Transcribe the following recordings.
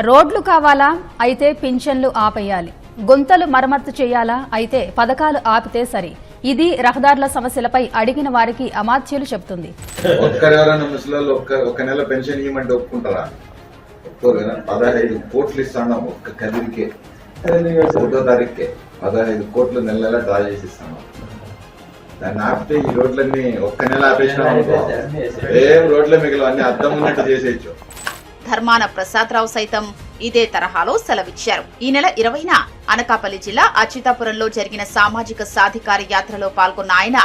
రోడ్లు కావాలా? అయితే పింఛన్లు ఆపేయాలి. గుంతలు మరమ్మతు చేయాలా? అయితే పథకాలు ఆపితే సరి. ఇది రహదారుల సమస్యలపై అడిగిన వారికి అమాత్యులు చెబుతుంది. ఒక్కరెవరైనా ముసలాళ్ళు ఒక్క నెల పెన్షన్ ఇవ్వమంటే ఒప్పుకుంటారా? ఒప్పుకోరు కదా. 15 కోట్లు ఇస్తాను ఒక్క కదిరికే, 1వ తారీఖుకే 15 కోట్లు నెల నెల డ్రా చేసి ఇస్తాను. దాన్ని ఆపితే ఈ రోడ్లన్నీ ఒక్క నెల ఆపేసినాం, ఏం రోడ్ల మిగిలిన అన్ని అర్థం ఉన్నట్టు చేసేయచ్చు. ధర్మాన ప్రసాదరావు సైతం ఇదే తరహాలో సెలవిచ్చారు. ఈ నెల 20న అనకాపల్లి జిల్లా అచ్యుతాపురంలో జరిగిన సామాజిక సాధికార యాత్రలో పాల్గొన్న ఆయన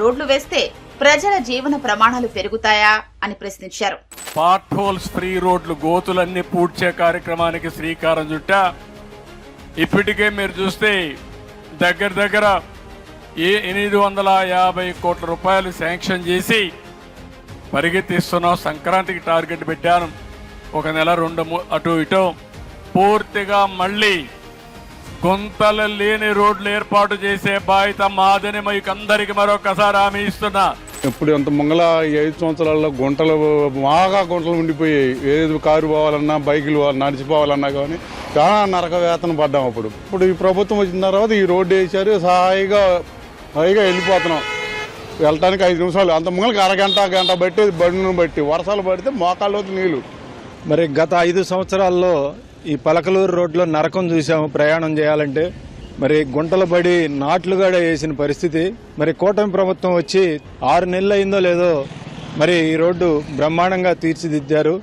రోడ్లు వేస్తే ప్రజల జీవన ప్రమాణాలు పెరుగుతాయా అని ప్రశ్నించారు. పార్ట్ హోల్స్ ఫ్రీ రోడ్లు గోతులన్నీ పూడ్చే కార్యక్రమానికి శ్రీకారం చుట్టా. ఇప్పటికే మీరు చూస్తే దగ్గర 850 కోట్ల రూపాయలు శాంక్షన్ చేసి పరిగెత్తిస్తున్నాం. సంక్రాంతికి టార్గెట్ పెట్టాను. ఒక నెల 2 అటు ఇటు పూర్తిగా మళ్ళీ గుంతలు లేని రోడ్లు ఏర్పాటు చేసే బాధ్యత మాదని మీకు అందరికి మరొకసారి హామీ ఇస్తున్నా. ఇప్పుడు ఎంత మంగళ 5 సంవత్సరాల్లో గుంటలు ఉండిపోయాయి. ఏది కారు పోవాలన్నా, బైకులు నడిచిపోవాలన్నా కానీ చాలా నరక వేతన పడ్డాం. ఇప్పుడు ఈ ప్రభుత్వం వచ్చిన తర్వాత ఈ రోడ్డు వేసారు, హాయిగా వెళ్ళిపోతున్నాం. వెళ్ళటానికి 5 నిమిషాలు, అంత మంగళకి గంట బట్టి బండిని బట్టి వర్షాలు పడితే మోకాళ్ళలోకి నీళ్లు. మరి గత 5 సంవత్సరాల్లో ఈ పలకలూరు రోడ్లో నరకం చూసాము. ప్రయాణం చేయాలంటే మరి గుంటలు పడి నాట్లుగా వేసిన పరిస్థితి. మరి కూటమి ప్రభుత్వం వచ్చి 6 నెలలు అయిందో లేదో మరి ఈ రోడ్డు బ్రహ్మాండంగా తీర్చిదిద్దారు.